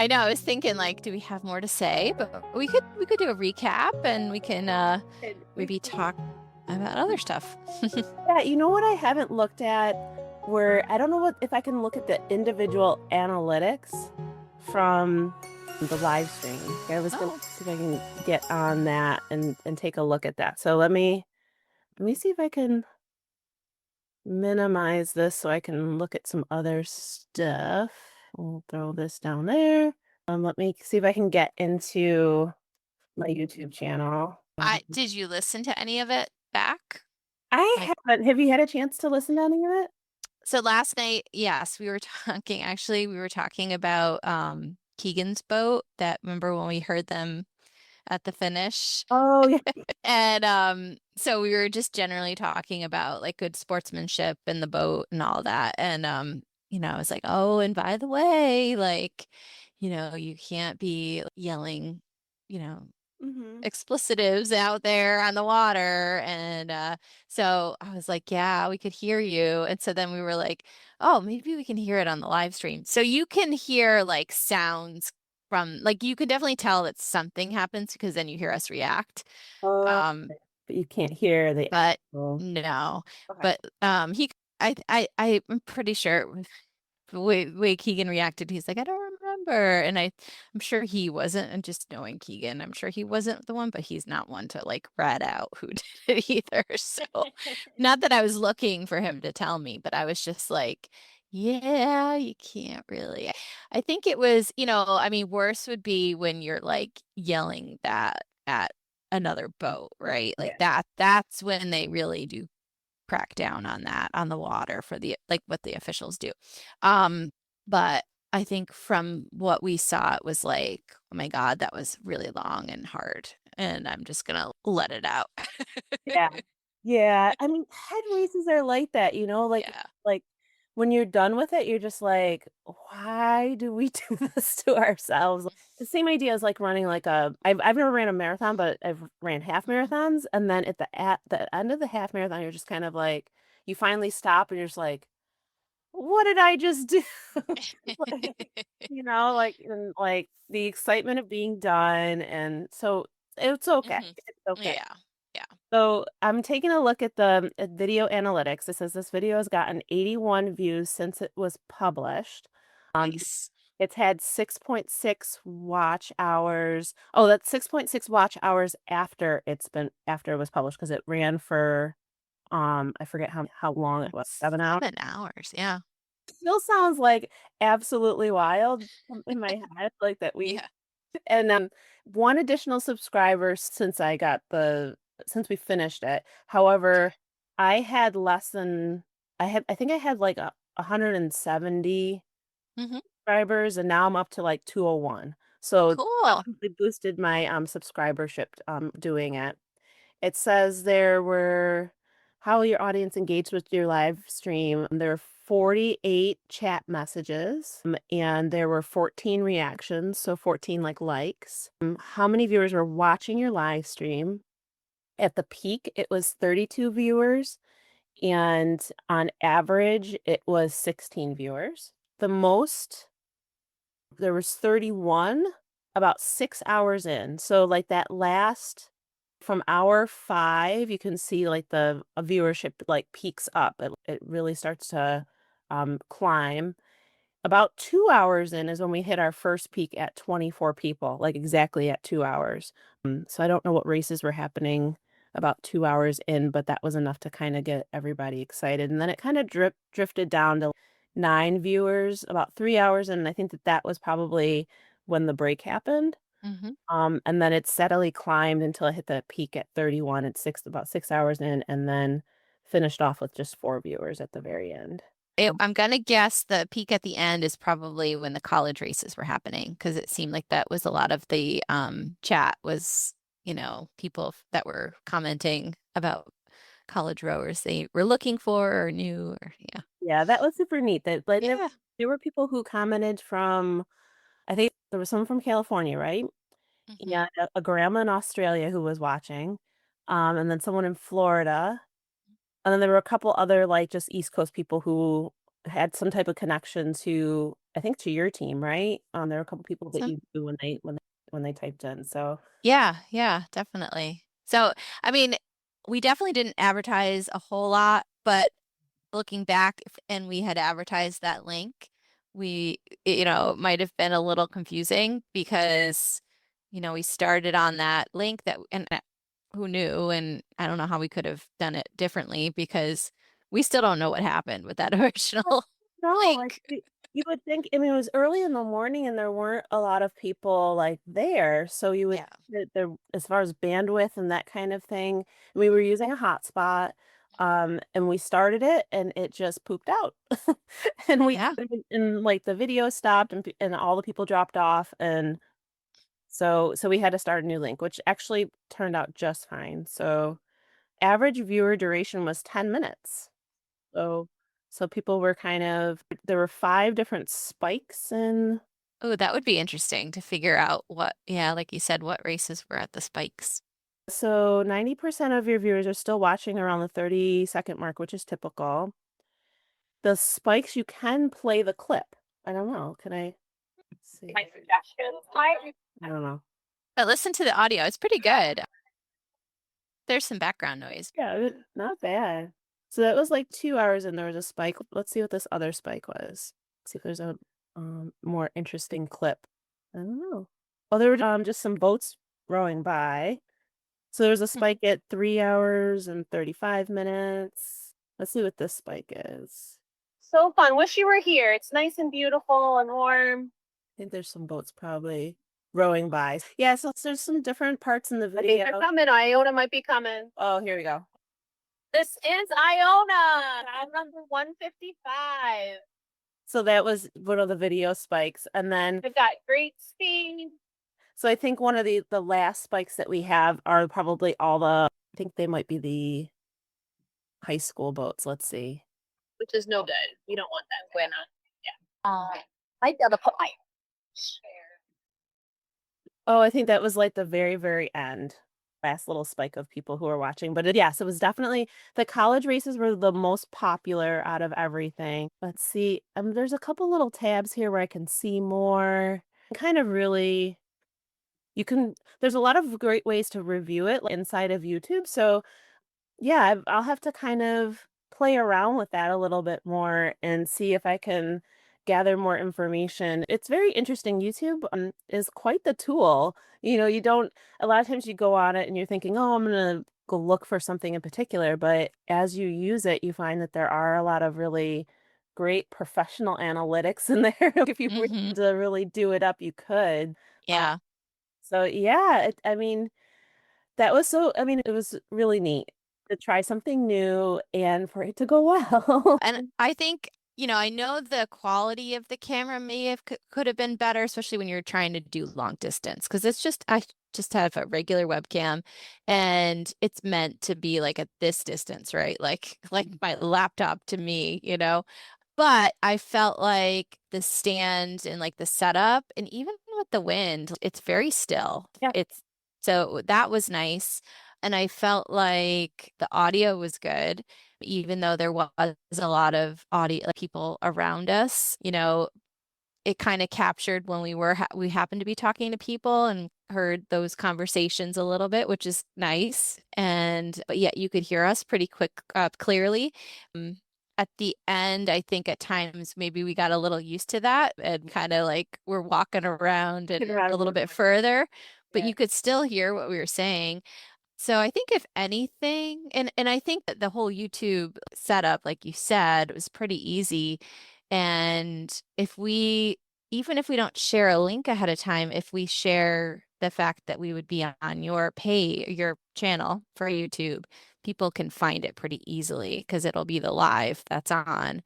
I know. I was thinking, like, do we have more to say? But we could do a recap, and we can And we, maybe talk about other stuff. yeah, you know what I haven't looked at where I don't know what if I can look at the individual analytics from the live stream. I was gonna Oh, see if I can get on that and take a look at that. So let me see if I can minimize this so I can look at some other stuff. We'll throw this down there. Let me see if I can get into my YouTube channel. I did you listen to any of it back? I Like, haven't. Have you had a chance to listen to any of it? so last night, yes, we were talking. Actually, we were talking about Keegan's boat. That remember when we heard them at the finish? Oh yeah. And so we were just generally talking about like good sportsmanship in the boat and all that. And I was like, "Oh, and by the way, like, you can't be yelling, you know, Hmm. explicitives out there on the water." And so I was like, "Yeah, we could hear you." And so then we were like, "Oh, maybe we can hear it on the live stream." So you can hear like sounds from like you could definitely tell that something happens because then you hear us react. Oh, Um, but you can't hear the but actual. no, Okay. but I'm pretty sure the way Keegan reacted, he's like, I don't remember. And I'm sure he wasn't, and just knowing Keegan, I'm sure he wasn't the one, but he's not one to like rat out who did it either. So not that I was looking for him to tell me, but I was just like, yeah, you can't really. I think it was, I mean, worse would be when you're like yelling that at another boat, right? Like Yeah. that's when they really do crack down on that on the water for the like what the officials do. Um, but I think from what we saw, it was like, oh my God, that was really long and hard. And I'm just gonna let it out. Yeah. Yeah. I mean, head races are like that, Yeah. like when you're done with it, you're just like, why do we do this to ourselves? The same idea as like running like I've never ran a marathon, but I've ran half marathons. And then at the end of the half marathon, you're just kind of like, you finally stop and you're just like, what did I just do? Like, and like the excitement of being done. And so it's okay. Hmm. It's okay. Yeah. Yeah. So I'm taking a look at the video analytics. It says this video has gotten 81 views since it was published. Um, Nice. it's had 6.6 watch hours. Oh, that's 6.6 watch hours after it was published because it ran for I forget how long it Like was, 7 hours. 7 hours. Yeah. Still sounds like absolutely wild in my head, like that we Yeah. and one additional subscriber since we finished it. However, I had less than I think I had like 170 Hmm. subscribers and now I'm up to like 201. So Cool. definitely boosted my subscribership doing it. It says there were how your audience engaged with your live stream. There were 48 chat messages, and there were 14 reactions, so 14 like likes. How many viewers were watching your live stream? At the peak, it was 32 viewers, and on average, it was 16 viewers. The most, there was 31 about 6 hours in. So like that last from hour 5, you can see like the viewership like peaks up. It really starts to climb. About 2 hours in is when we hit our first peak at 24 people, like exactly at 2 hours. So I don't know what races were happening about 2 hours in, but that was enough to kind of get everybody excited. And then it kind of drifted down to 9 viewers about 3 hours in. And I think that was probably when the break happened. Hmm. And then it steadily climbed until it hit the peak at 31 at about 6 hours in, and then finished off with just 4 viewers at the very end. I'm gonna guess the peak at the end is probably when the college races were happening because it seemed like that was a lot of the chat was, people that were commenting about college rowers they were looking for or knew or yeah. Yeah, that was super neat. That like Yeah. there were people who commented from, I think there was someone from California, right? Hmm. Yeah, a grandma in Australia who was watching, and then someone in Florida, and then there were a couple other like just East Coast people who had some type of connection to, I think, to your team, right? There are a couple people that So, you knew when they typed in. So yeah, yeah, definitely. So, I mean, we definitely didn't advertise a whole lot, but looking back, if, and we had advertised that link, we, it might have been a little confusing because, we started on that link that, and who knew? And I don't know how we could have done it differently because we still don't know what happened with that original no, like link. you would think, I mean, it was early in the morning and there weren't a lot of people like there. So you would Yeah. that there, as far as bandwidth and that kind of thing, we were using a hotspot. And we started it and it just pooped out. And we Yeah. and like the video stopped and all the people dropped off and so we had to start a new link, which actually turned out just fine. So average viewer duration was 10 minutes. So so people were kind of there were 5 different spikes in Oh, that would be interesting to figure out what, yeah, like you said, what races were at the spikes. so 90% of your viewers are still watching around the 30-second mark, which is typical. The spikes, you can play the clip. I don't know. Can I see? My suggestions. I don't know. But listen to the audio. It's pretty good. There's some background noise. Yeah, not bad. So that was like 2 hours and there was a spike. Let's see what this other spike was. See if there's a more interesting clip. I don't know. Oh, there were just some boats rowing by. So there was a spike at 3 hours and 35 minutes. Let's see what this spike is. So fun. Wish you were here. It's nice and beautiful and warm. I think there's some boats probably rowing by. Yeah, so there's some different parts in the I think they're video. coming. Iona might be coming. Oh, here we go. This is Iona. I'm number 155. So that was one of the video spikes. And then We've got great speed. so I think one of the last spikes that we have are probably all the I think they might be the high school boats. Let's see. Which is no good. You don't want that. Buena. Yeah. Might be able to put my Oh, I think that was like the very, very end. Last little spike of people who were watching. But yes, it was definitely the college races were the most popular out of everything. Let's see. There's a couple little tabs here where I can see more. Kind of really you can there's a lot of great ways to review it like, inside of YouTube. So yeah, I'll have to kind of play around with that a little bit more and see if I can gather more information. It's very interesting. YouTube is quite the tool. You don't, a lot of times you go on it and you're thinking, oh, I'm going to go look for something in particular. But as you use it, you find that there are a lot of really great professional analytics in there. If you were Hmm. to really do it up, you could. Uh, Yeah. so yeah, I mean, I mean, it was really neat to try something new and for it to go well. And I think, I know the quality of the camera may have could have been better, especially when you're trying to do long distance, because I just have a regular webcam and it's meant to be like at this distance, right? Like my laptop to me. But I felt like the stand and like the setup, and even with the wind, it's very still. Yeah. It's so that was nice. And I felt like the audio was good, even though there was a lot of audio like people around us, it kind of captured when we happened to be talking to people and heard those conversations a little bit, which is nice. And but yet you could hear us pretty clearly. Um, at the end, I think at times maybe we got a little used to that and kind of like we're walking around and Get around a little more. bit further, but Yeah. you could still hear what we were saying. So I think if anything, and I think that the whole YouTube setup, like you said, was pretty easy. And even if we don't share a link ahead of time, if we share the fact that we would be on your channel for YouTube, people can find it pretty easily because it'll be the live that's on.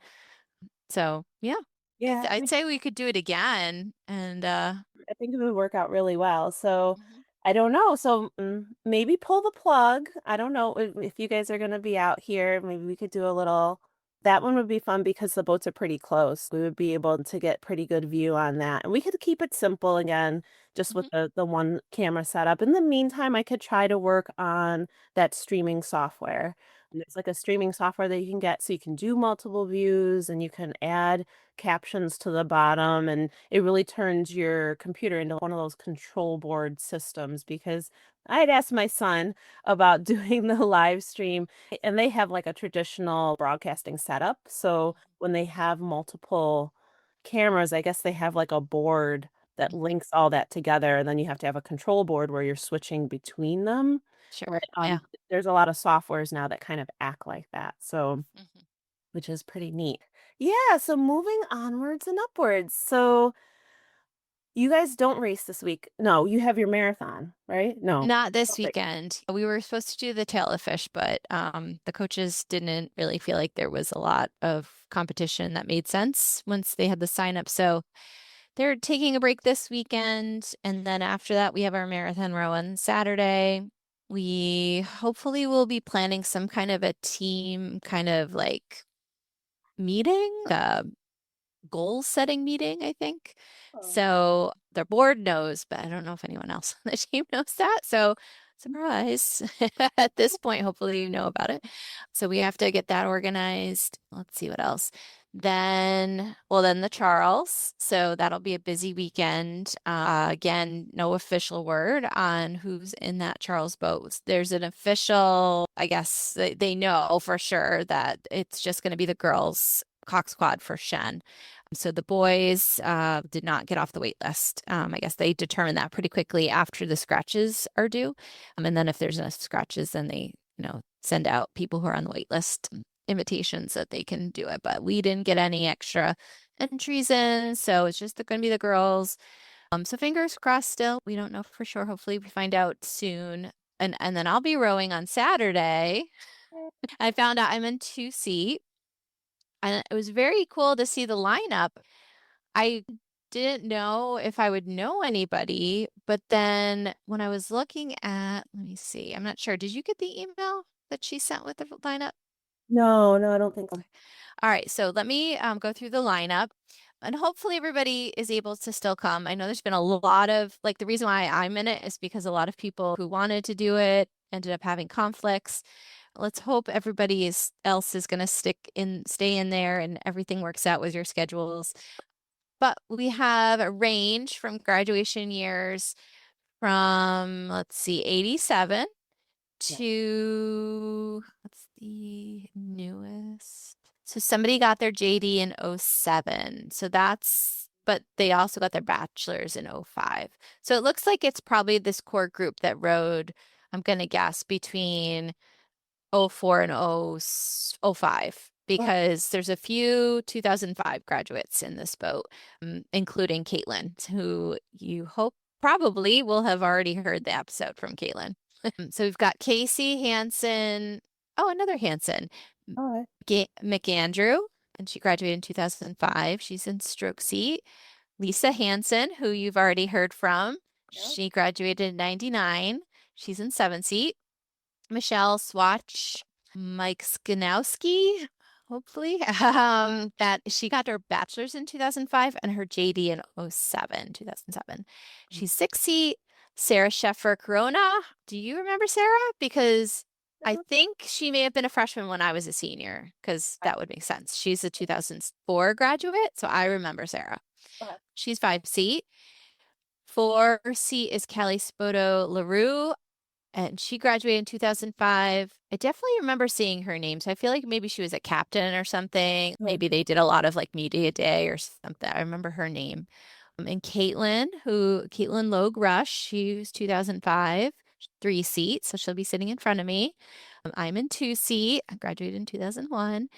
So yeah, Yeah, I'd say we could do it again. And I think it would work out really well. So Mhm. I don't know. So maybe pull the plug. I don't know if you guys are going to be out here. Maybe we could do a little. That one would be fun because the boats are pretty close. We would be able to get pretty good view on that. And we could keep it simple again, just with Mhm. the one camera setup. In the meantime, I could try to work on that streaming software. There's like a streaming software that you can get so you can do multiple views and you can add captions to the bottom, and it really turns your computer into one of those control board systems because I had asked my son about doing the live stream, and they have like a traditional broadcasting setup. So when they have multiple cameras, I guess they have like a board that links all that together, and then you have to have a control board where you're switching between them. Sure. Um, Yeah. there's a lot of softwares now that kind of act like that, so Mhm. which is pretty neat. Yeah, so moving onwards and upwards. So you guys don't race this week. No, you have your marathon, right? No. Not this Okay. weekend. We were supposed to do the tail of fish, but the coaches didn't really feel like there was a lot of competition that made sense once they had the sign up. So they're taking a break this weekend. And then after that, we have our marathon row on Saturday. We hopefully will be planning some kind of a team kind of like meeting, goal setting meeting, I think. Oh. So the board knows, but I don't know if anyone else on the team knows that. So surprise. At this point, hopefully you know about it. So we have to get that organized. Let's see what else. Then the Charles. So that'll be a busy weekend. Again, no official word on who's in that Charles boat. There's an official, I guess they know for sure that it's just going to be the girls Cox Squad for Shen. So the boys did not get off the wait list. I guess they determined that pretty quickly after the scratches are due. And then if there's enough scratches, then they, send out people who are on the wait list invitations that they can do it. But we didn't get any extra entries in, so it's just going to be the girls. So fingers crossed still. We don't know for sure. Hopefully we find out soon. And then I'll be rowing on Saturday. I found out I'm in 2 seat. And it was very cool to see the lineup. I didn't know if I would know anybody, but then when I was looking at, let me see, I'm not sure. Did you get the email that she sent with the lineup? No, I don't think I'm. All right, so let me go through the lineup, and hopefully everybody is able to still come. I know there's been a lot of, like, the reason why I'm in it is because a lot of people who wanted to do it ended up having conflicts. Let's hope everybody else is going to stay in there and everything works out with your schedules. But we have a range from graduation years from, let's see, 87 Yeah. to, what's the newest? So somebody got their JD in 07. But they also got their bachelor's in 05. So it looks like it's probably this core group that rode, I'm going to guess, between 04 and 05 because there's a few 2005 graduates in this boat, including Caitlin, who you hope probably will have already heard the episode from Caitlin. So we've got Casey Hansen. Oh, another Hansen. All McAndrew, and she graduated in 2005. She's in stroke seat. Lisa Hansen, who you've already heard from. Yeah. She graduated in 99. She's in 7 seat. Michelle Swatch, Mike Skanowski, hopefully, that she got her bachelor's in 2005 and her JD in 2007. She's 6 seat. Sarah Sheffer Corona. Do you remember Sarah? Because I think she may have been a freshman when I was a senior, because that would make sense. She's a 2004 graduate, so I remember Sarah. Okay. She's 5 seat. 4 seat is Kelly Spoto LaRue, and she graduated in 2005. I definitely remember seeing her name. So I feel like maybe she was a captain or something. Maybe they did a lot of like media day or something. I remember her name. And Caitlin Logue Rush, she was 2005, 3 seat. So she'll be sitting in front of me. I'm in 2 seat. I graduated in 2001.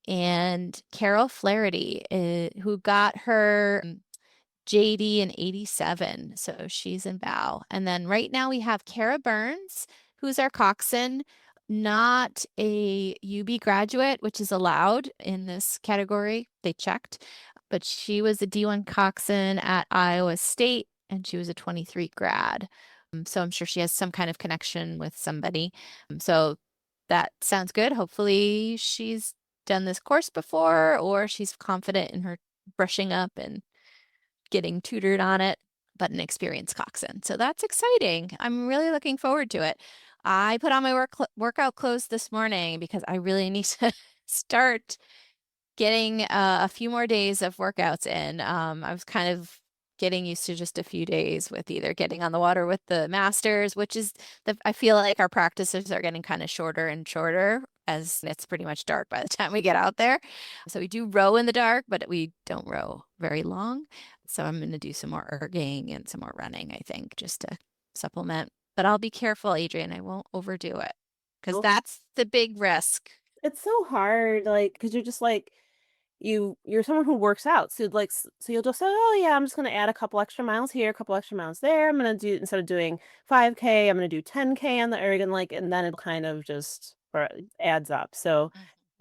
And Carol Flaherty, who got her JD in 87. So she's in bow. And then right now we have Kara Burns, who's our coxswain, not a UB graduate, which is allowed in this category. They checked, but she was a D1 coxswain at Iowa State and she was a 23 grad. So I'm sure she has some kind of connection with somebody. So that sounds good. Hopefully she's done this course before or she's confident in her brushing up and getting tutored on it, but an experienced coxswain. So that's exciting. I'm really looking forward to it. I put on my workout clothes this morning because I really need to start getting a few more days of workouts in. I was kind of getting used to just a few days with either getting on the water with the masters, which is I feel like our practices are getting kind of shorter and shorter as it's pretty much dark by the time we get out there. So we do row in the dark, but we don't row very long. So I'm going to do some more erging and some more running, I think, just to supplement. But I'll be careful, Adrien. I won't overdo it because Well, that's the big risk. it's so hard, like, because you're just like, you're someone who works out, so like so you'll just say, oh yeah, I'm just gonna add a couple extra miles here, a couple extra miles there. I'm gonna do, instead of doing 5K, I'm gonna do 10K on the erg, and like, and then it kind of just adds up. So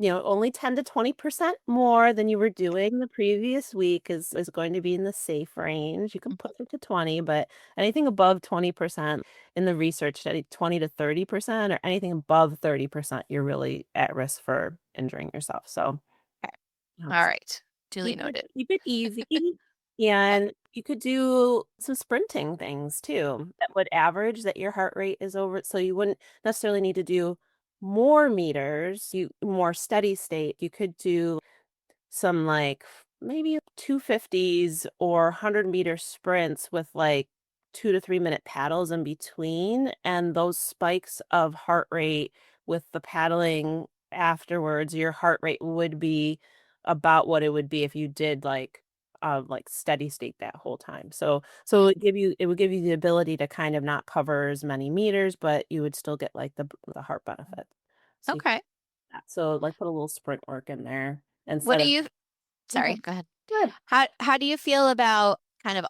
only 10 to 20% more than you were doing the previous week is going to be in the safe range. You can push it to 20, but anything above 20% in the research study, 20 to 30%, or anything above 30%, you're really at risk for injuring yourself. So All right. Duly keep it noted. keep it easy. And you could do some sprinting things too that would average that your heart rate is over. So you wouldn't necessarily need to do more meters, more steady state. You could do some like maybe 250s or 100-meter sprints with like 2 to 3 minute paddles in between. And those spikes of heart rate with the paddling afterwards, your heart rate would be about what it would be if you did like steady state that whole time. So it would give you the ability to kind of not cover as many meters, but you would still get like the heart benefit. So you Okay. so like put a little sprint work in there What instead do of you, okay, sorry, go ahead. good. How do you feel about kind of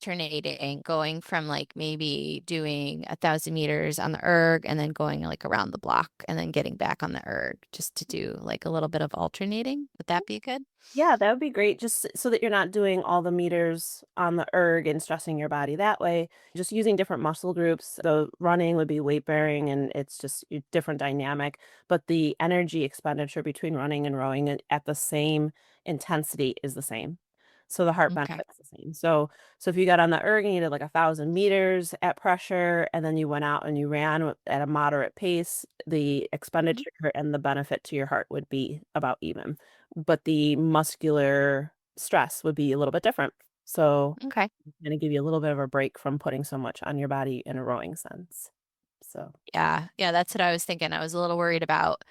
alternating, going from like maybe doing 1,000 meters on the erg and then going like around the block and then getting back on the erg just to do like a little bit of alternating? Would that be good? Yeah, that would be great, just so that you're not doing all the meters on the erg and stressing your body that way. Just using different muscle groups. The running would be weight bearing, and it's just a different dynamic. But the energy expenditure between running and rowing at the same intensity is the same. So the heart Okay. benefit's the same. So if you got on the erg and you did like 1,000 meters at pressure, and then you went out and you ran at a moderate pace, the Mhm. expenditure and the benefit to your heart would be about even, but the muscular stress would be a little bit different. So Okay. going to give you a little bit of a break from putting so much on your body in a rowing sense. So Yeah. Yeah, that's what I was thinking. I was a little worried about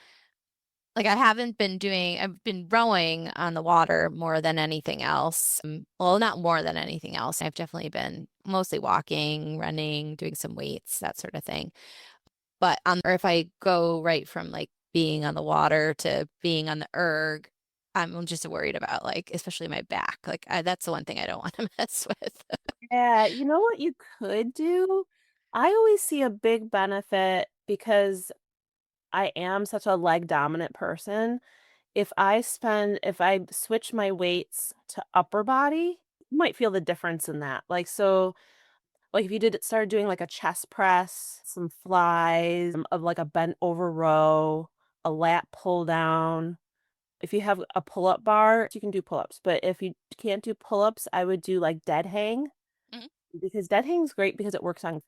like I've been rowing on the water more than anything else. Well, not more than anything else. I've definitely been mostly walking, running, doing some weights, that sort of thing. But or if I go right from like being on the water to being on the erg, I'm just worried about like, especially my back. Like that's the one thing I don't want to mess with. yeah, you know what you could do? I always see a big benefit because I am such a leg dominant person. If I switch my weights to upper body, you might feel the difference in that. Like if you started doing like a chest press, some flies, of like a bent over row, a lat pull down. If you have a pull up bar, you can do pull ups. But if you can't do pull ups, I would do like dead hang, Mhm. because dead hang is great because it works on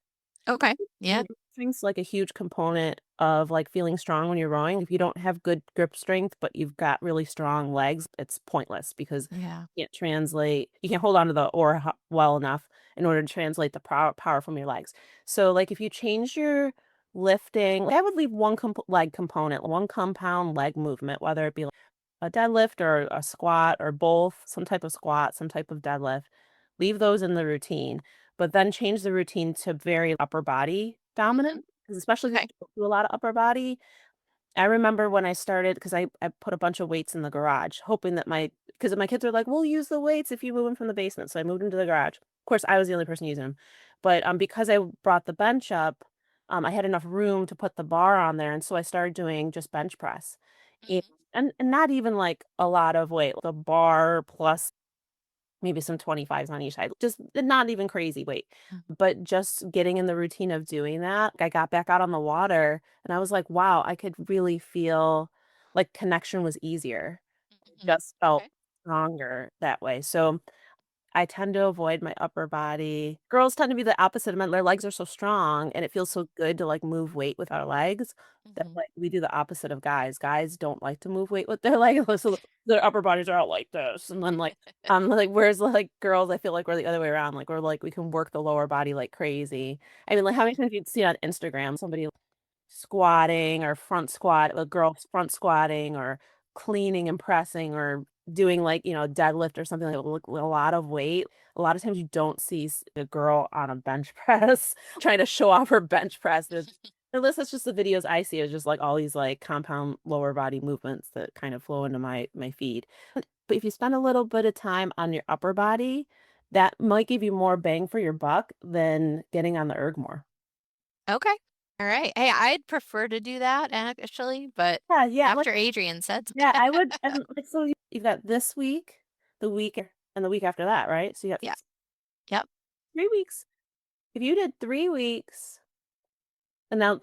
Okay. Yeah. grip strength's like a huge component of like feeling strong when you're rowing. If you don't have good grip strength, but you've got really strong legs, it's pointless because Yeah. you can't hold on to the oar well enough in order to translate the power from your legs. So like if you change your lifting, like, I would leave one leg component, one compound leg movement, whether it be like a deadlift or a squat or both, some type of squat, some type of deadlift. Leave those in the routine, but then change the routine to very upper body Mhm. dominant, because especially if Okay. you don't do a lot of upper body. I remember when I started, because I put a bunch of weights in the garage, hoping that because my kids were like, we'll use the weights if you move them from the basement. So I moved them to the garage. Of course, I was the only person using them. But because I brought the bench up, I had enough room to put the bar on there. And so I started doing just bench press. And, Mhm. and not even like a lot of weight, the bar plus maybe some 25s on each side, just not even crazy weight. Mhm. But just getting in the routine of doing that, I got back out on the water and I was like, wow, I could really feel like connection was easier. Mhm. Just felt Okay. stronger that way. So I tend to avoid my upper body. Girls tend to be the opposite of men. Their legs are so strong and it feels so good to like move weight with our legs that Mhm. like we do the opposite of guys. Guys don't like to move weight with their legs. So their upper bodies are out like this. And then like whereas like girls, I feel like we're the other way around. Like we're like we can work the lower body like crazy. I mean, like how many times you'd see on Instagram somebody squatting or front squat, a girl front squatting or cleaning and pressing or doing like, deadlift or something like with a lot of weight. A lot of times you don't see a girl on a bench press trying to show off her bench press. Unless that's just the videos I see, it's just like all these like compound lower body movements that kind of flow into my feed. But if you spend a little bit of time on your upper body, that might give you more bang for your buck than getting on the erg more. Okay. All right. Hey, I'd prefer to do that actually, but Yeah, yeah. after Adrian said Yeah, I would, and like, so you've got this week, the week, and the week after that, right? So you got yeah. Yep. 3 weeks. If you did 3 weeks, and now,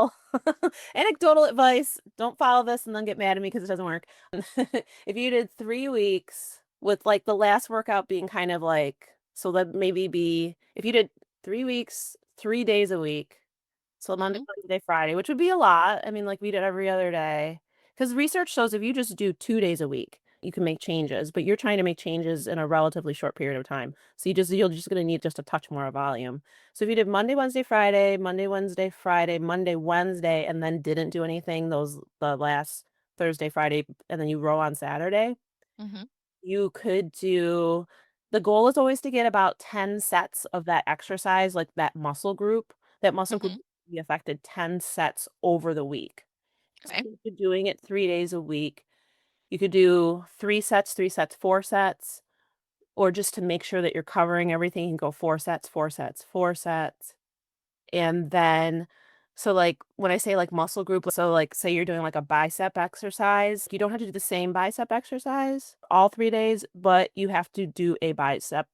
anecdotal advice, don't follow this and then get mad at me because it doesn't work. If you did 3 weeks with like the last workout being kind of like, so that maybe be, if you did 3 weeks, 3 days a week, so Monday, Hmm. Wednesday, Friday, which would be a lot. I mean, like we did every other day. Because research shows if you just do 2 days a week, you can make changes, but you're trying to make changes in a relatively short period of time. So you're just gonna need just a touch more volume. So if you did Monday, Wednesday, Friday, Monday, Wednesday, Friday, Monday, Wednesday, and then didn't do anything the last Thursday, Friday, and then you row on Saturday, Hmm. you could do the goal is always to get about 10 sets of that exercise, like that muscle group. That muscle group Hmm. will be affected 10 sets over the week. So Okay. if you're doing it 3 days a week, you could do 3 sets, 3 sets, 4 sets, or just to make sure that you're covering everything, you can go 4 sets, 4 sets, 4 sets. And then, so like when I say like muscle group, so like say you're doing like a bicep exercise, you don't have to do the same bicep exercise all 3 days, but you have to do a bicep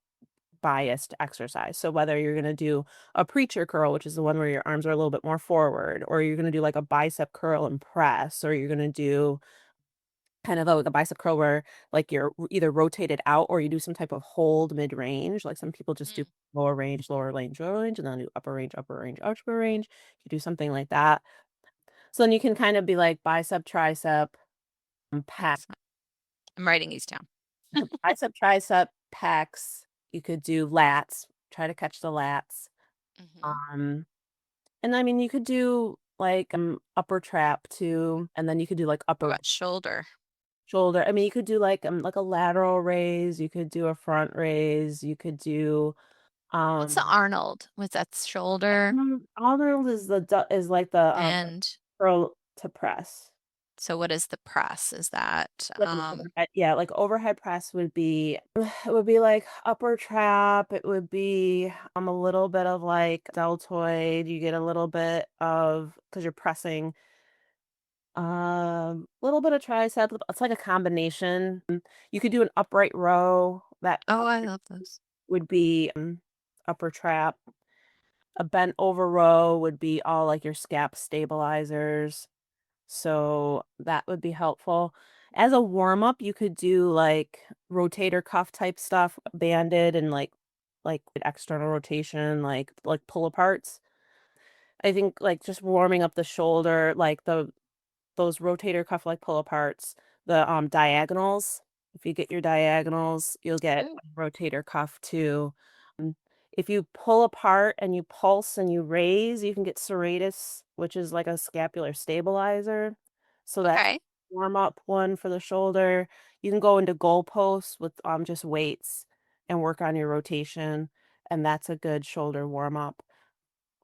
biased exercise. So whether you're going to do a preacher curl, which is the one where your arms are a little bit more forward, or you're going to do like a bicep curl and press, or you're going to do kind of like a bicep curl where like you're either rotated out or you do some type of hold mid range. Like some people just do Mm. lower range, lower range, lower range, and then do upper range, upper range, upper range. You do something like that. So then you can kind of be like bicep, tricep, pec, Excellent. I'm writing these down. bicep, tricep, pecs. You could do lats, try to catch the lats. Hmm. Um, and I mean, you could do like upper trap too, and then you could do like What upper about shoulder? shoulder. I mean, you could do like a lateral raise, you could do a front raise, you could do What's the um Arnold? Was that shoulder? Arnold is like the And curl to press. so what is the press? Is that Like an overhead, yeah, like overhead press would be it would be like upper trap, it would be a little bit of like deltoid, you get a little bit of because you're pressing little bit of tricep. It's like a combination. You could do an upright row. That oh, I love those. would be upper trap. A bent over row would be all like your scap stabilizers. So that would be helpful. As a warm up, you could do like rotator cuff type stuff, banded and like external rotation, like pull aparts. I think like just warming up the shoulder, like those rotator cuff like pull aparts, the diagonals. If you get your diagonals, you'll get Ooh, a rotator cuff too. Um, If you pull apart and you pulse and you raise, you can get serratus, which is like a scapular stabilizer. So that's okay. warm up one for the shoulder. You can go into goalposts with just weights and work on your rotation, and that's a good shoulder warm up.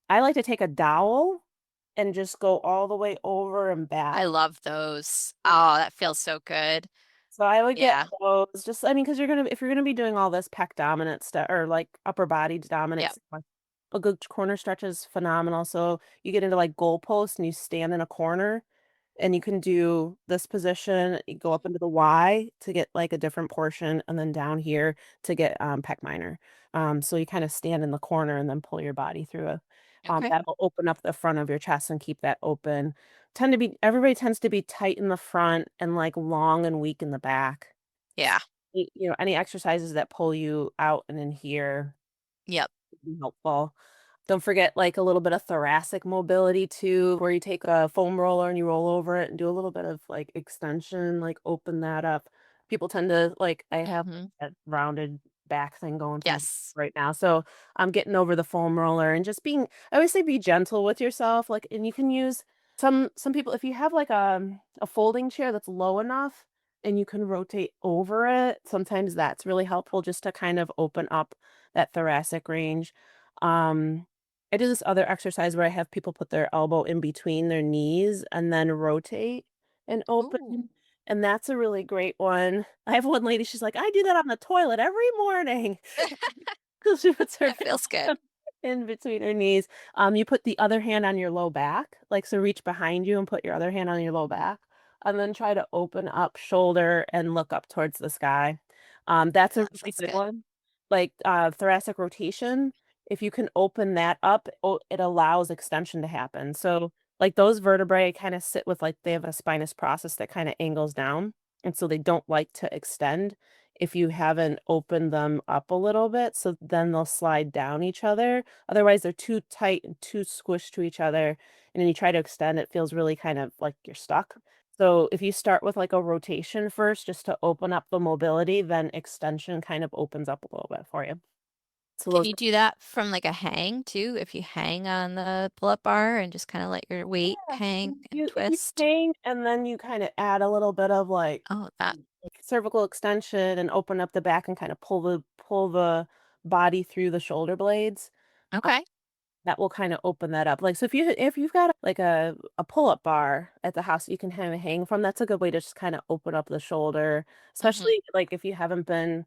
I like to take a dowel and just go all the way over and I back. love those. Oh, that feels so good. So I would get Yeah. those just, I mean, because if you're gonna be doing all this pec dominant stuff or like upper body dominant Yep. stuff, a good corner stretch is phenomenal. So you get into like goalpost and you stand in a corner and you can do this position, you go up into the Y to get like a different portion, and then down here to get pec minor. So you kind of stand in the corner and then pull your body through a Okay. that'll open up the front of your chest and keep that open. Everybody tends to be tight in the front and like long and weak in the back. Yeah. any exercises that pull you out and in here Yep. would be helpful. Don't forget, like, a little bit of thoracic mobility too, where you take a foam roller and you roll over it and do a little bit of, like, extension, like, open that up. People tend to like, I have Mhm. that rounded back thing going from Yes. right now, so I'm getting over the foam roller and just being I always say be gentle with yourself, like, and you can use some people if you have, like, a folding chair that's low enough and you can rotate over it, sometimes that's really helpful just to kind of open up that thoracic range. Um I do this other exercise where I have people put their elbow in between their knees and then rotate and Ooh. open, and that's a really great one. I have one lady, she's like, "I do that on the toilet every morning." 'Cause she puts her That feels good. in between her knees. You put the other hand on your low back, like, so reach behind you and put your other hand on your low back, and then try to open up shoulder and look up towards the sky. That's a That really feels good good. one. Like, thoracic rotation, if you can open that up, it allows extension to happen. So, like, those vertebrae kinda sit with, like, they have a spinous process that kinda angles down, and so they don't like to extend if you haven't opened them up a little bit, so then they'll slide down each other. Otherwise, they're too tight and too squished to each other, and then you try to extend, it feels really kind of like you're stuck. So if you start with, like, a rotation first just to open up the mobility, then extension kind of opens up a little bit for you. So Can those you do that from, like, a hang too? If you hang on the pull-up bar and just kinda let your weight Yeah, hang and if you twist? hang and then you kinda add a little bit of, Oh, that like cervical extension and open up the back and kinda pull the body through the shoulder blades. okay. That will kinda open that up. Like, so if you've got, like, a pull-up bar at the house you can kinda hang from, that's a good way to just kinda open up the shoulder, Mhm, especially, like, if you haven't been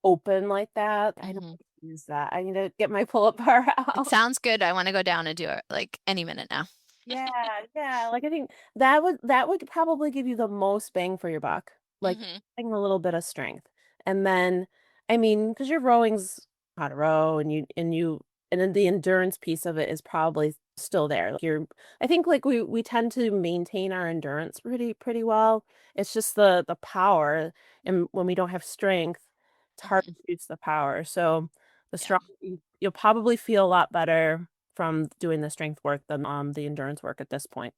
open like that. I don't mhm. use that. I need to get my pull-up bar It out. sounds good. I wanna go down and do it, like, any minute now. Yeah, yeah, like, I think that would probably give you the most bang for your buck, like, Mhm, adding a little bit of strength, and then, I mean, because your rowing's how to row, and then the endurance piece of it is probably still there, like, I think, like, we tend to maintain our endurance pretty well, it's just the power, and when we don't have strength, it's hard mhm. to use the power, so the Yeah. strong you'll probably feel a lot better from doing the strength work than, the endurance work at this point.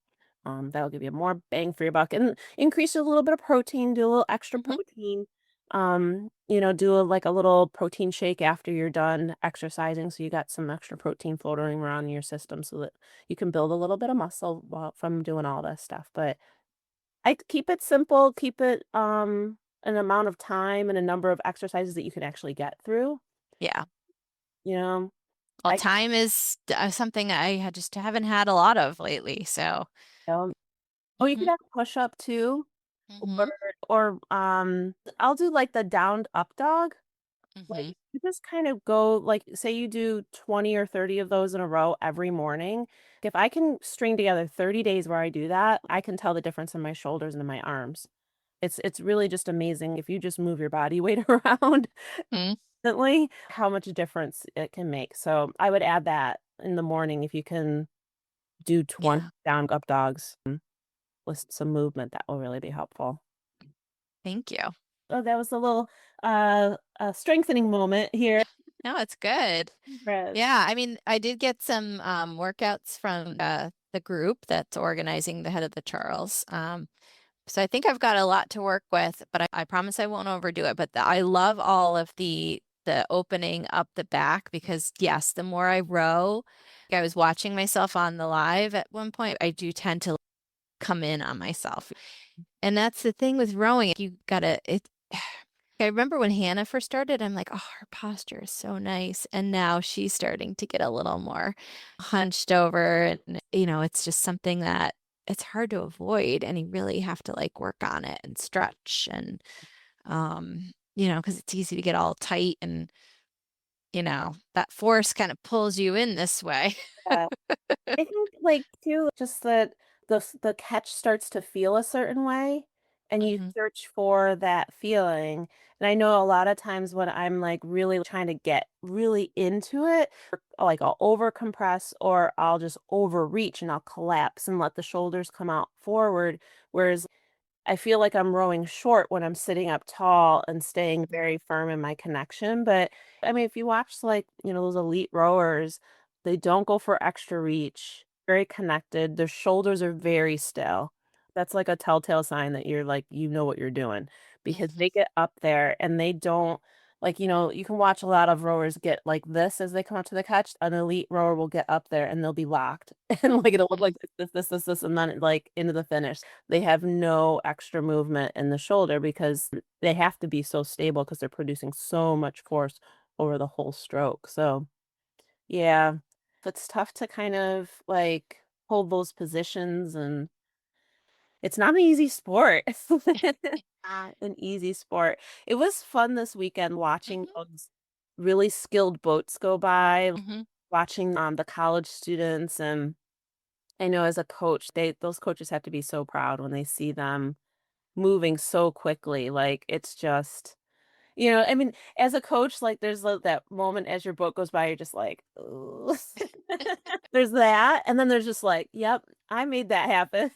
That'll give you more bang for your buck and increase a little bit of protein, do a little extra Mhm. protein. Do like a little protein shake after you're done exercising, so you got some extra protein floating around in your system so that you can build a little bit of muscle from doing all this stuff. But I keep it simple, keep it an amount of time and a number of exercises that you can actually get through. Yeah. You know, Well, I time is, something I had just haven't had a lot of lately, so um, oh, you could mhm, add push up too. Or mhm, I'll do, like, the downed up dog. Like, mhm. you just kind of go like, say you do 20 or 30 of those in a row every morning. If I can string together 30 days where I do that, I can tell the difference in my shoulders and in my arms. It's really just amazing if you just move your body weight around Mm, constantly, how much difference it can make. So, I would add that in the morning if you can do 20 yeah. down up dogs, with some movement, that will really be helpful. Thank you. Oh, that was a little, strengthening moment here. No, it's good. Right. Yeah, I mean, I did get some, workouts from, the group that's organizing the Head of the Charles, so I think I've got a lot to work with, but I promise I won't overdo it, but I love all of the opening up the back because, yes, the more I row, I was watching myself on the live at one point, I do tend to come in on myself, and that's the thing with rowing, you gotta it I remember when Hannah first started, I'm like, "Oh, her posture is so nice," and now she's starting to get a little more hunched over, and, it's just something that it's hard to avoid, and you really have to, like, work on it and stretch and, because it's easy to get all tight and, that force kinda pulls you in this way. Yeah. I think, like, too, just that the catch starts to feel a certain way, and you Mhm, search for that feeling, and I know a lot of times when I'm, like, really trying to get really into it, like, I'll overcompress or I'll just overreach and I'll collapse and let the shoulders come out forward, whereas I feel like I'm rowing short when I'm sitting up tall and staying very firm in my connection. But I mean, if you watch like, those elite rowers, they don't go for extra reach, very connected. Their shoulders are very still. That's like a telltale sign that you're like, you know what you're doing because Mhm. they get up there and they don't like, you can watch a lot of rowers get like this as they come up to the catch. An elite rower will get up there and they'll be locked. And like it'll look Mhm. like this, and then like into the finish. They have no extra movement in the shoulder because they have to be so stable because they're producing so much force over the whole stroke. So, yeah, it's tough to kind of like hold those positions, and it's not an easy sport. It's not an easy sport. It was fun this weekend watching Mhm. those really skilled boats go by, Mhm. watching the college students. And I know as a coach, those coaches have to be so proud when they see them moving so quickly. Like it's just, I mean, as a coach, like there's that moment as your boat goes by, you're just like, "Ugh." There's that, and then there's just like, yep, I made that happen.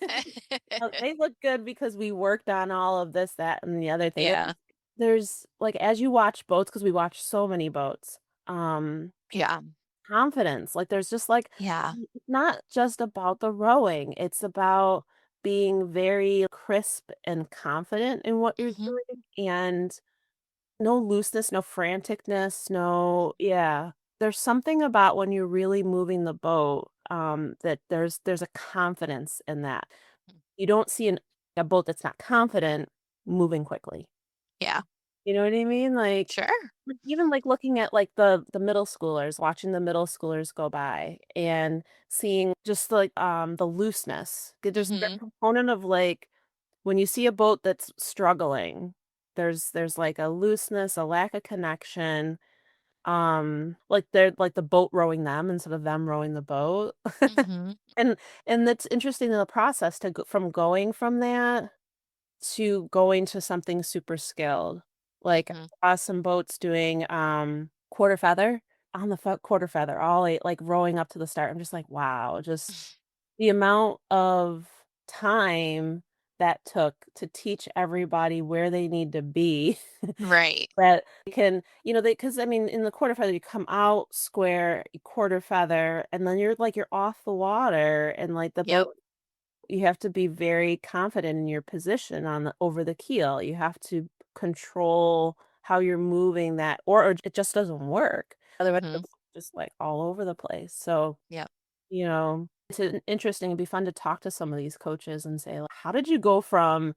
They look good because we worked on all of this, that, and the other thing. Yeah. There's like as you watch boats, because we watch so many boats, Yeah. confidence. Like there's just like Yeah. it's not just about the rowing. It's about being very crisp and confident in what you're Mhm. doing and no looseness, no franticness, no yeah. There's something about when you're really moving the boat, that there's a confidence in that. You don't see a boat that's not confident moving quickly. Yeah. You know what I mean? Sure. Even like looking at like the middle schoolers, watching the middle schoolers go by and seeing just like the looseness. There's that Mhm. component of like when you see a boat that's struggling, there's like a looseness, a lack of connection. Like they're like the boat rowing them instead of them rowing the boat. Mhm. And that's interesting in the process to go from going from that to going to something super skilled. Like, Mhm. I saw some boats doing, quarter feather on the quarter feather, all eight, like, rowing up to the start. I'm just like, "Wow," just the amount of time that took to teach everybody where they need to be Right. that can they because I mean, in the quarter feather, you come out square, you quarter feather, and then you're off the water, and, like, the Yep. boat you have to be very confident in your position on the over the keel. You have to control how you're moving that or it just doesn't work. Otherwise, the Mhm. boat's just, like, all over the place. So, Yep. it's an interesting it'd be fun to talk to some of these coaches and say, like, "How did you go from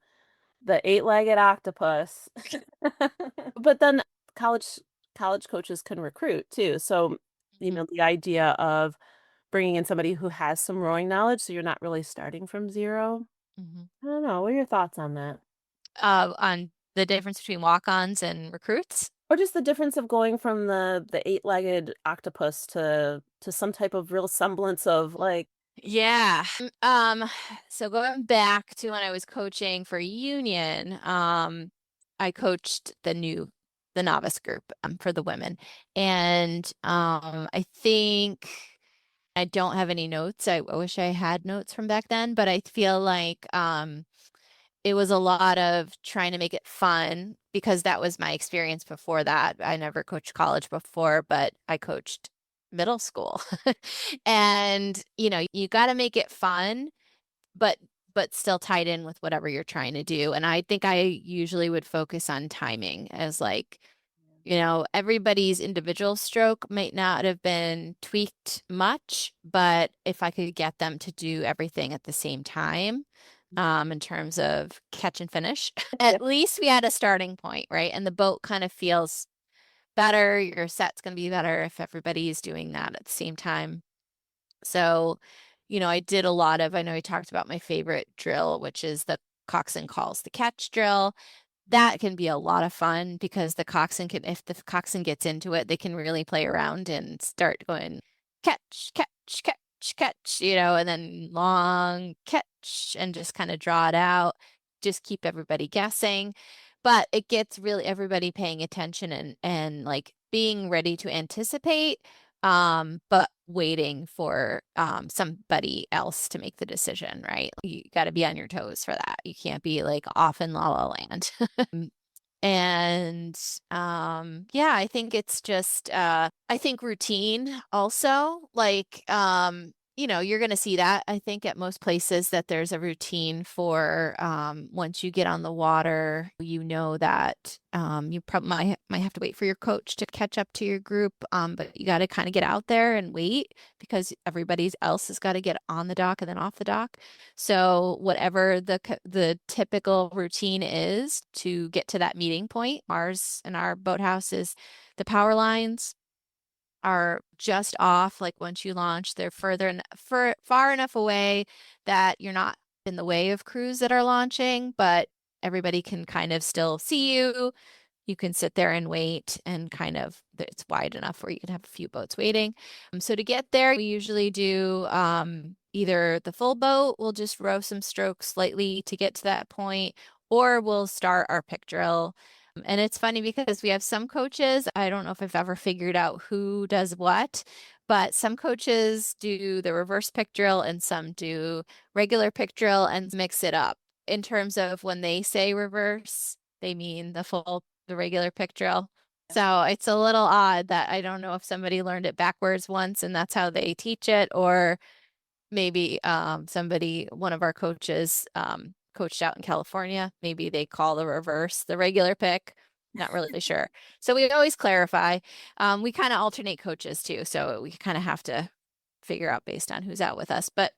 the eight-legged octopus?" But then college college coaches can recruit too. So, Mhm. the idea of bringing in somebody who has some rowing knowledge, so you're not really starting from 0. Mhm. I don't know, what are your thoughts on that? On the difference between walk-ons and recruits? Or just the difference of going from the eight-legged octopus to some type of real semblance of, like Yeah. So going back to when I was coaching for Union, I coached the novice group, for the women. And, I think I don't have any notes. I wish I had notes from back then, but I feel like, it was a lot of trying to make it fun because that was my experience before that. I never coached college before, but I coached middle school. And, you got to make it fun, but still tied in with whatever you're trying to do. And I think I usually would focus on timing as like, everybody's individual stroke might not have been tweaked much, but if I could get them to do everything at the same time, in terms of catch and finish, Yeah. at least we had a starting point, right? And the boat kind of feels better. Your set's going to be better if everybody's doing that at the same time. So, I did a lot of, I know I talked about my favorite drill, which is the coxswain calls the catch drill. That can be a lot of fun because if the coxswain gets into it, they can really play around and start going catch, catch, catch, catch, and then long catch and just kind of draw it out, just keep everybody guessing. But it gets really everybody paying attention and like being ready to anticipate, but waiting for somebody else to make the decision, right? You got to be on your toes for that. You can't be like off in la la land. And yeah, I think it's just I think routine also, like you're going to see that I think at most places that there's a routine for once you get on the water, that you probably might have to wait for your coach to catch up to your group, but you got to kind of get out there and wait because everybody else has got to get on the dock and then off the dock. So whatever the typical routine is to get to that meeting point, ours in our boathouse is the power lines are just off. Like once you launch, they're far enough away that you're not in the way of crews that are launching, but everybody can kind of still see you. You can sit there and wait and kind of, it's wide enough where you can have a few boats waiting. So to get there, we usually do either the full boat, we'll just row some strokes slightly to get to that point, or we'll start our pick drill. And it's funny because we have some coaches, I don't know if I've ever figured out who does what, but some coaches do the reverse pick drill and some do regular pick drill and mix it up. In terms of when they say reverse, they mean the regular pick drill. So it's a little odd that I don't know if somebody learned it backwards once and that's how they teach it, or maybe one of our coaches coached out in California. Maybe they call the reverse the regular pick. Not really sure. So we always clarify. We kind of alternate coaches too. So we kind of have to figure out based on who's out with us. But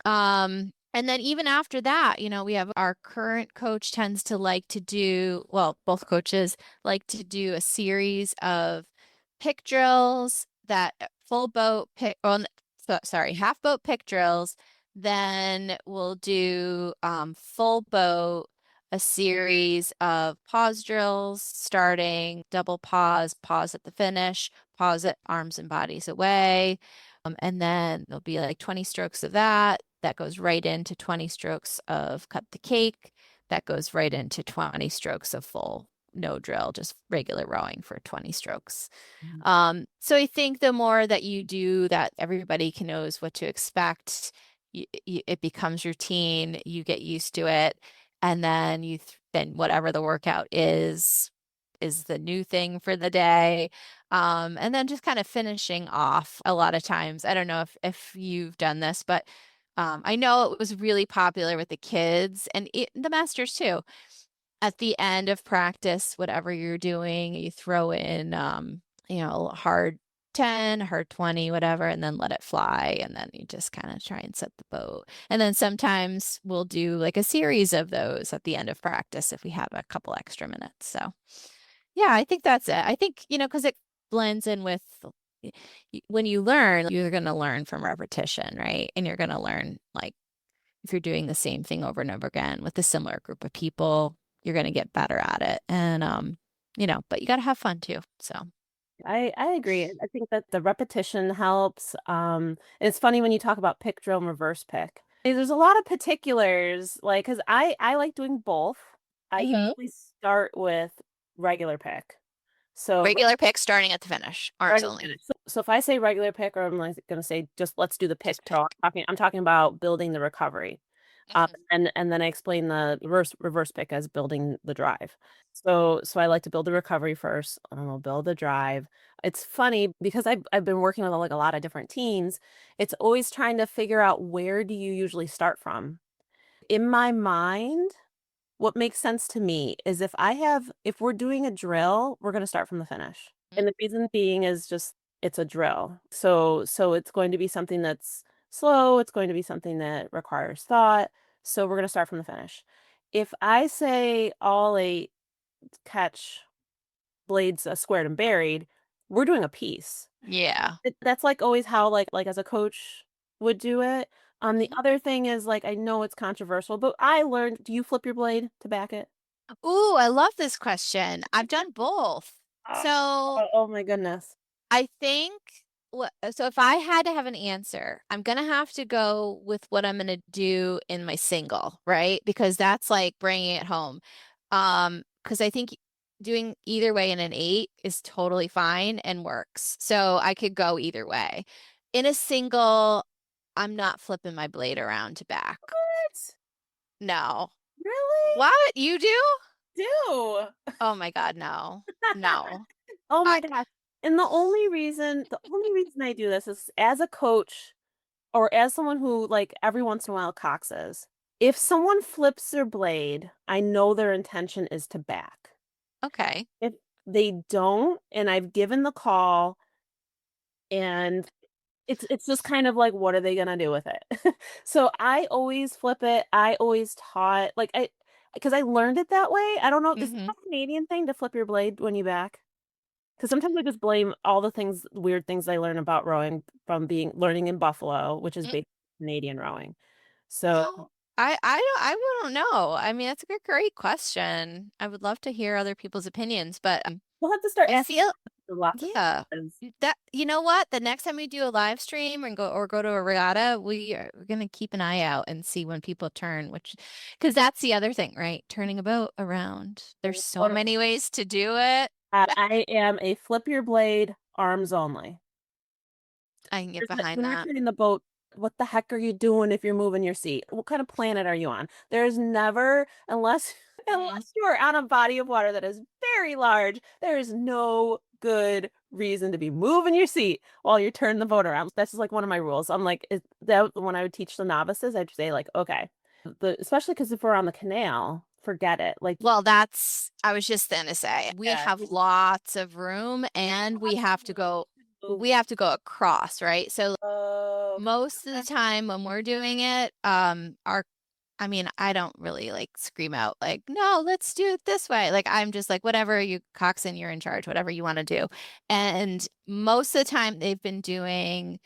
and then even after that, we have our current coach tends to like to do, well, both coaches like to do a series of pick drills that full boat pick, half boat pick drills. Then we'll do full boat, a series of pause drills, starting double pause at the finish, pause it, arms and bodies away. And then there'll be like 20 strokes of that. That goes right into 20 strokes of cut the cake. That goes right into 20 strokes of full no drill, just regular rowing for 20 strokes. So I think the more that you do that, everybody knows what to expect. It becomes routine. You get used to it. And then then whatever the workout is the new thing for the day. And then just kind of finishing off a lot of times. I don't know if you've done this, but I know it was really popular with the kids and the masters too. At the end of practice, whatever you're doing, you throw in, hard 10, hard 20, whatever, and then let it fly. And then you just kind of try and set the boat. And then sometimes we'll do like a series of those at the end of practice if we have a couple extra minutes. So yeah, I think that's it. I think, because it blends in with when you learn, you're going to learn from repetition, right? And you're going to learn, like, if you're doing the same thing over and over again with a similar group of people, you're going to get better at it. And, but you got to have fun too. So I agree. I think that the repetition helps. And it's funny when you talk about pick drill and reverse pick. There's a lot of particulars, like, because I like doing both. I usually start with regular pick. So regular pick starting at the finish, arms only. So if I say regular pick, or I'm like going to say just let's do the pick drill, I'm talking about building the recovery. And then I explain the reverse pick as building the drive. So I like to build the recovery first, and we'll build the drive. It's funny because I've been working with like a lot of different teams. It's always trying to figure out, where do you usually start from? In my mind, what makes sense to me is if we're doing a drill, we're going to start from the finish. And the reason being is just it's a drill. So it's going to be something that's slow. It's going to be something that requires thought. So we're going to start from the finish. If I say all 8 catch blades squared and buried, we're doing a piece. Yeah. That's like always how like as a coach would do it. The other thing is, like, I know it's controversial, but I learned, do you flip your blade to back it? Ooh, I love this question. I've done both. So Oh my goodness. I think so if I had to have an answer, I'm gonna have to go with what I'm gonna do in my single, right? Because that's like bringing it home. Because I think doing either way in an 8 is totally fine and works. So I could go either way. In a single, I'm not flipping my blade around to back. What? No. Really? What? You do? Do. Oh my God, no. No. Oh I my gosh. And the only reason I do this is as a coach or as someone who like every once in a while coxes. If someone flips their blade, I know their intention is to back. okay. If they don't, and I've given the call, and it's just kind of like, what are they gonna do with it? So I always flip it. I always taught like because I learned it that way. I don't know, is Mm-hmm. that a Canadian thing to flip your blade when you back? Because sometimes I just blame all the things, weird things I learn about rowing from learning in Buffalo, which is basically Canadian rowing. So I wouldn't know. I mean, that's a great question. I would love to hear other people's opinions, but we'll have to start I asking feel lots of yeah. questions. That you know what? The next time we do a live stream and go to a regatta, we're gonna keep an eye out and see when people turn, which because that's the other thing, right? Turning a boat around. There's so many ways to do it. I am a flip your blade, arms only. I can get behind When you're that. turning the boat, what the heck are you doing if you're moving your seat? What kind of planet are you on? There's never, unless Mhm. unless you are on a body of water that is very large, there is no good reason to be moving your seat while you're turning the boat around. That's just like one of my rules. I'm like, that when I would teach the novices, I'd say like, okay, especially because if we're on the canal, forget it. Like, Well, I was just gonna say, we yeah, have lots of room and we have to go across, right? So okay. most of the time when we're doing it, I mean, I don't really like scream out like, no, let's do it this way. Like I'm just like, whatever you coxswain, you're in charge, whatever you want to do. And most of the time they've been doing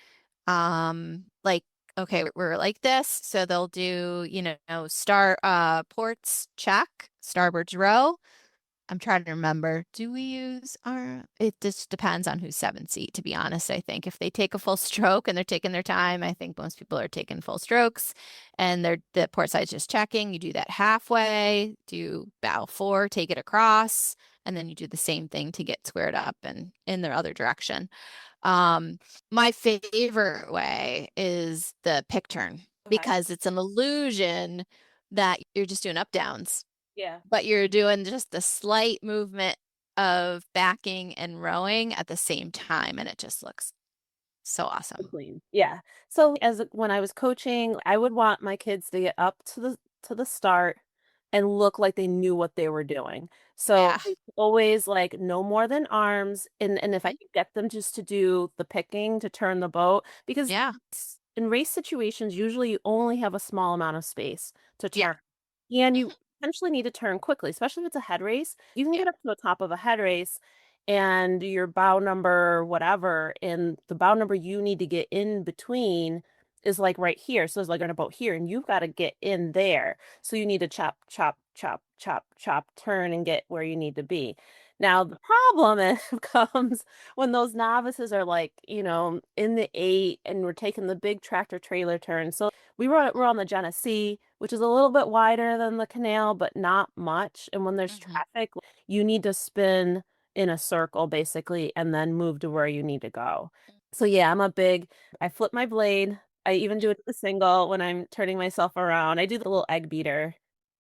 like okay, we're like this. So they'll do, ports check, starboard's row. I'm trying to remember. Do we use it just depends on who's seven seat, to be honest. I think if they take a full stroke and they're taking their time, I think most people are taking full strokes and the port side's just checking. You do that halfway, do bow four, take it across, and then you do the same thing to get squared up and in the other direction. Um, my favorite way is the pick turn Okay. because it's an illusion that you're just doing up downs, Yeah. but you're doing just the slight movement of backing and rowing at the same time, and it just looks so awesome. Clean. Yeah. So when I was coaching, I would want my kids to get up to the start and look like they knew what they were doing. So Yeah. it's always like no more than arms. And if I Mhm. could get them just to do the picking to turn the boat, because Yeah. in race situations, usually you only have a small amount of space to Yeah. turn. And you Mhm. potentially need to turn quickly, especially if it's a head race. You can Yeah. get up to the top of a head race and your bow number, whatever, and the bow number you need to get in between is like right here. So it's like on a boat here, and you've got to get in there. So you need to chop, chop, chop, chop, chop, turn and get where you need to be. Now, the problem comes when those novices are like, in the eight and we're taking the big tractor trailer turn. So we're on the Genesee, which is a little bit wider than the canal, but not much. And when there's Mhm. traffic, you need to spin in a circle basically and then move to where you need to go. So yeah, I flip my blade. I even do it the single when I'm turning myself around. I do the little egg beater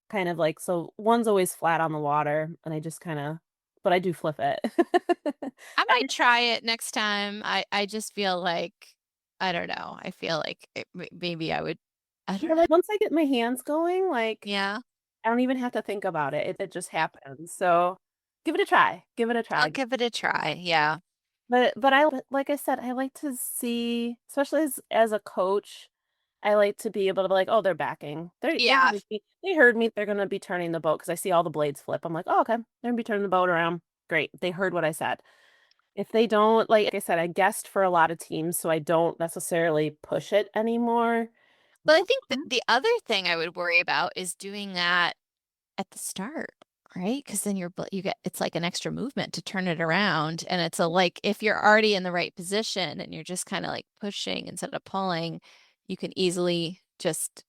kind of like, so one's always flat on the water and I just kind of, but I do flip it. I might try it next time. I just feel like I don't know. I feel like maybe I would. I Yeah, don't know. like once I get my hands going, like Yeah, I don't even have to think about it. It just happens. So give it a try. Give it a I'll try. give it a try. Yeah. But like I said, I like to see, especially as a coach, I like to be able to be like, oh, they're backing. Yeah. They heard me. They're gonna be turning the boat because I see all the blades flip. I'm like, oh, okay, they're gonna be turning the boat around. Great. They heard what I said. If they don't, like I said, I guessed for a lot of teams, so I don't necessarily push it anymore. But I think that the other thing I would worry about is doing that at the start, right? Because then you get it's like an extra movement to turn it around, and it's a like if you're already in the right position and you're just kind of like pushing instead of pulling, you can easily just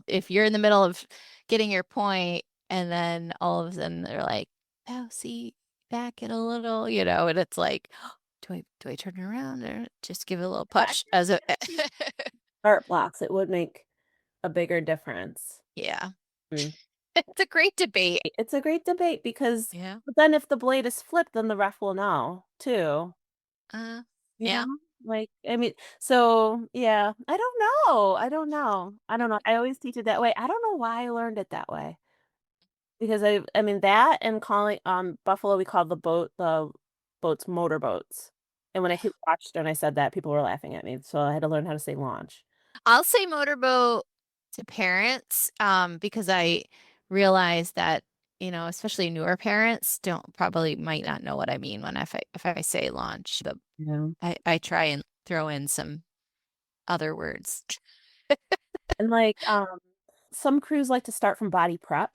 if you're in the middle of getting your point, and then all of a sudden they're like, "Oh, see, back it a little," and it's like do I turn it around or just give it a little push as a Art blocks, it would make a bigger difference. yeah. Mm. It's a great debate. It's a great debate because Yeah. but then if the blade is flipped, then the ref will know too. Uh, You yeah. know? Like, I mean, so yeah, I don't know. I don't know. I don't know. I always teach it that way. I don't know why I learned it that way. Because I mean that and calling Buffalo we call the boats motorboats. And when I watched and I said that, people were laughing at me. So I had to learn how to say launch. I'll say motorboat to parents, because I realize that, especially newer parents probably might not know what I mean when if I say launch. Yeah. I try and throw in some other words. And like some crews like to start from body prep.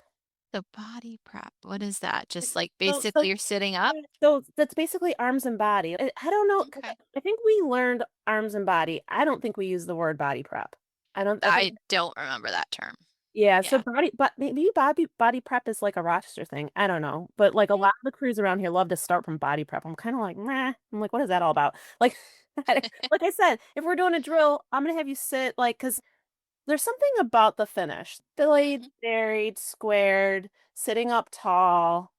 The body prep, what is that? Just like So basically you're sitting up? so that's basically arms and body. I don't know. 'Cause Okay. I think we learned arms and body. I don't think we use the word body prep. I think I don't remember that term. yeah, so Yeah. but maybe body prep is like a Rochester thing. I don't know. But like a lot of the crews around here love to start from body prep. I'm kind of like, nah. I'm like, what is that all about? Like like I said, if we're doing a drill, I'm gonna have you sit like because there's something about the finish. Blade Mhm. buried, squared, sitting up tall,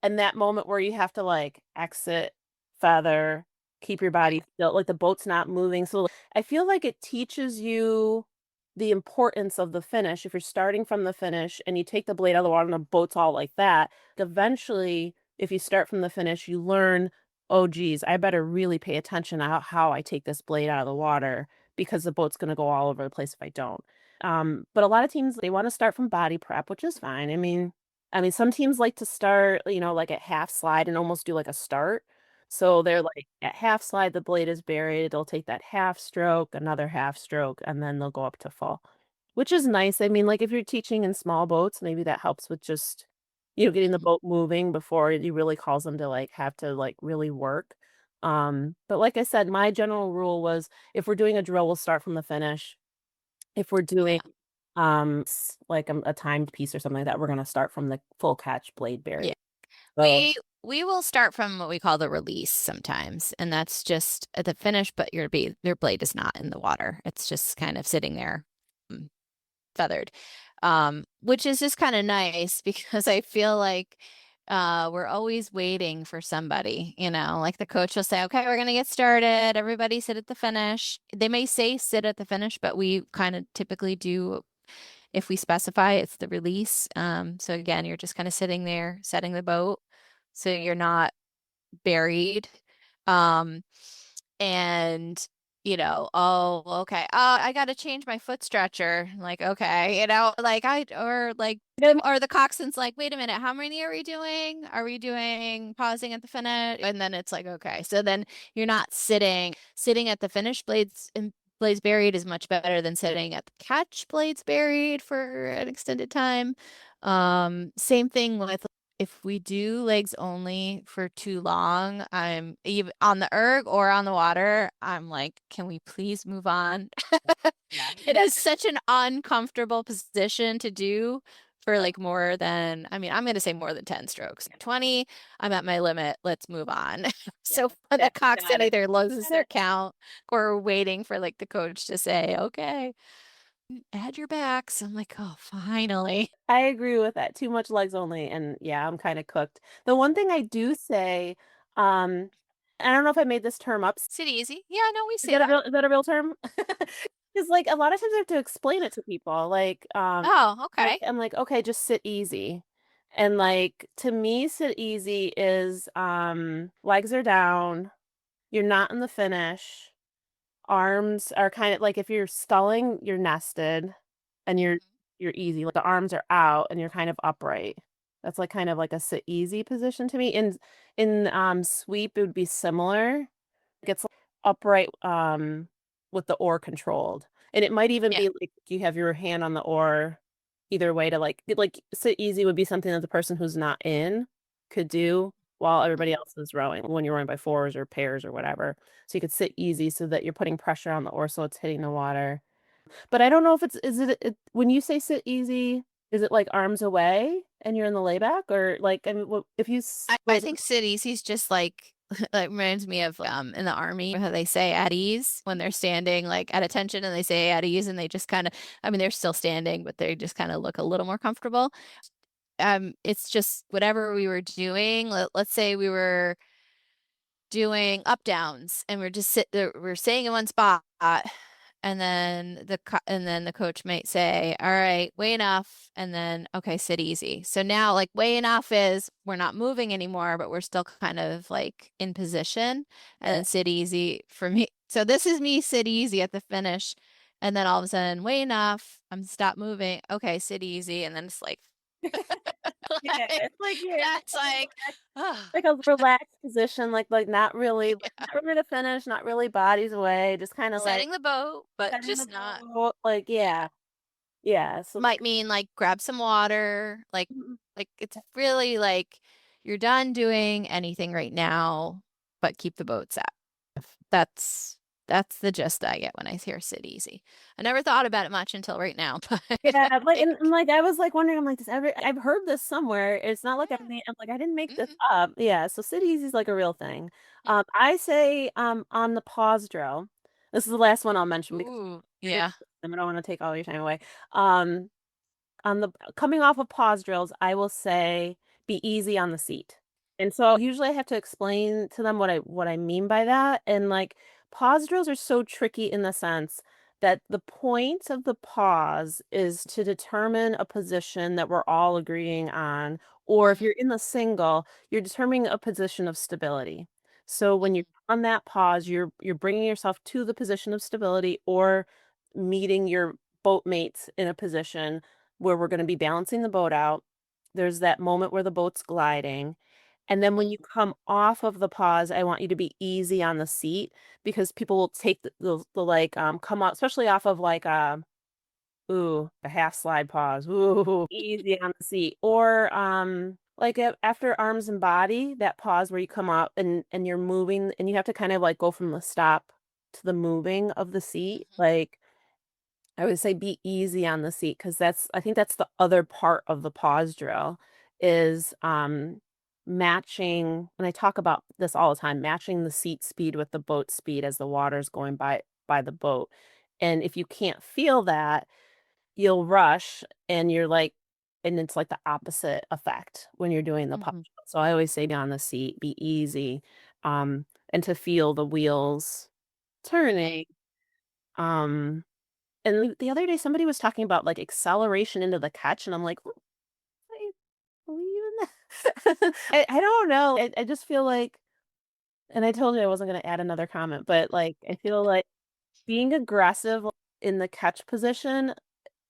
and that moment where you have to like exit, feather, keep your body still, like the boat's not moving. So I feel like it teaches you the importance of the finish. If you're starting from the finish and you take the blade out of the water and the boat's all like that, eventually, if you start from the finish, you learn, oh, geez, I better really pay attention to how I take this blade out of the water because the boat's going to go all over the place if I don't. But a lot of teams, they want to start from body prep, which is fine. I mean, some teams like to start, like at half slide and almost do like a start. So they're like at half slide, the blade is buried. They'll take that half stroke, another half stroke, and then they'll go up to full, which is nice. I mean, like if you're teaching in small boats, maybe that helps with just, getting the boat moving before you really cause them to like have to like really work. But like I said, my general rule was if we're doing a drill, we'll start from the finish. If we're doing like a timed piece or something like that, we're gonna start from the full catch blade Yeah. buried. So We will start from what we call the release sometimes, and that's just at the finish, but your blade is not in the water. It's just kind of sitting there, mm, feathered, which is just kind of nice because I feel like we're always waiting for somebody, like the coach will say, okay, we're going to get started. Everybody sit at the finish. They may say sit at the finish, but we kind of typically do, if we specify, it's the release. So again, you're just kind of sitting there setting the boat so you're not buried. Um, and oh, okay. I got to change my foot stretcher. Like, okay, or the coxswain's like, wait a minute, how many are we doing? Are we doing pausing at the finish? And then it's like, okay. So then you're not sitting at the finish blades and blades buried is much better than sitting at the catch blades buried for an extended time. Same thing with if we do legs only for too long, I'm even on the erg or on the water, I'm like, can we please move on? yeah. It is such an uncomfortable position to do for like more than, I mean, I'm going to say more than 10 strokes. 20, I'm at my limit. Let's move on. So when the coxswain either loses their count or waiting for like the coach to say, okay, add your backs. I'm like, oh, finally. I agree with that. Too much legs only, and yeah, I'm kind of cooked. The one thing I do say, I don't know if I made this term up. Sit easy. Yeah, no, we Is say that a that. real term? Because like a lot of times I have to explain it to people. Oh, okay. I'm like, okay, just sit easy. And like to me, sit easy is legs are down, you're not in the finish. Arms are kind of like if you're sculling, you're nested and you're easy. Like the arms are out and you're kind of upright. That's like kind of like a sit easy position to me. In sweep, it would be similar. It gets like upright with the oar controlled. And it might even Yeah. be like you have your hand on the oar either way to like sit easy would be something that the person who's not in could do while everybody else is rowing when you're rowing by fours or pairs or whatever. So you could sit easy so that you're putting pressure on the oar so it's hitting the water. But I don't know if when you say sit easy, is it like arms away and you're in the layback or like I mean if you I think sit easy's just like It reminds me of in the army how they say at ease when they're standing like at attention and they say at ease and they just kind of, I mean, they're still standing, but they just kind of look a little more comfortable. It's just whatever we were doing. Let's say we were doing up downs and we're staying in one spot and then the coach might say, all right, way enough, and then okay, sit easy. So now like way enough is we're not moving anymore, but we're still kind of like in position, and then sit easy for me. So this is me sit easy at the finish, and then all of a sudden way enough, I'm stop moving, okay, sit easy, and then it's like Yeah, it's like that's like like a relaxed position, like not really yeah. not really to finish, not really bodies away, just kind of like Setting the boat, but setting the just not. boat, like Yeah. yeah. So Might mean like grab some water, mm, like it's really like you're done doing anything right now, but keep the boat set. That's that's the gist I get when I hear sit easy. I never thought about it much until right now, but yeah, like like, and like I was like wondering, I'm like, I've heard this somewhere. It's not like yeah. I'm like I didn't make this Mhm. up. Yeah, so sit easy is like a real thing. Yeah. I say on the pause drill. This is the last one I'll mention because Ooh, yeah. I don't want to take all your time away. Um, on the coming off of pause drills, I will say be easy on the seat. And so usually I have to explain to them what I mean by that. And like pause drills are so tricky in the sense that the point of the pause is to determine a position that we're all agreeing on, or if Mhm, you're in the single, you're determining a position of stability. So when you're mhm, on that pause, you're bringing yourself to the position of stability or meeting your boat mates in a position where we're going to be balancing the boat out. There's that moment where the boat's gliding. And then when mhm, you come off of the pause, I want you to be easy on the seat because people will take the like come out, especially off of like ooh, a half slide pause. Ooh, easy on the seat. Or like after arms and body, that pause where you come up and you're moving and you have to kind of like go from the stop to the moving of the seat. mhm, Like I would say be easy on the seat because I think that's the other part of the pause drill is matching, and I talk about this all the time, matching the seat speed with the boat speed as the water's going by the boat. And if you can't feel that, you'll rush and you're like and it's like the opposite effect when you're doing the pause mhm, drill. So I always say down the seat, be easy, and to feel the wheels mhm, turning. Um and the other day, somebody was talking about, like, acceleration into the catch, and I'm like, "Oh, I believe in that." I don't know. I just feel like and I told you I wasn't gonna add another comment, but, like, I feel like being aggressive in the catch position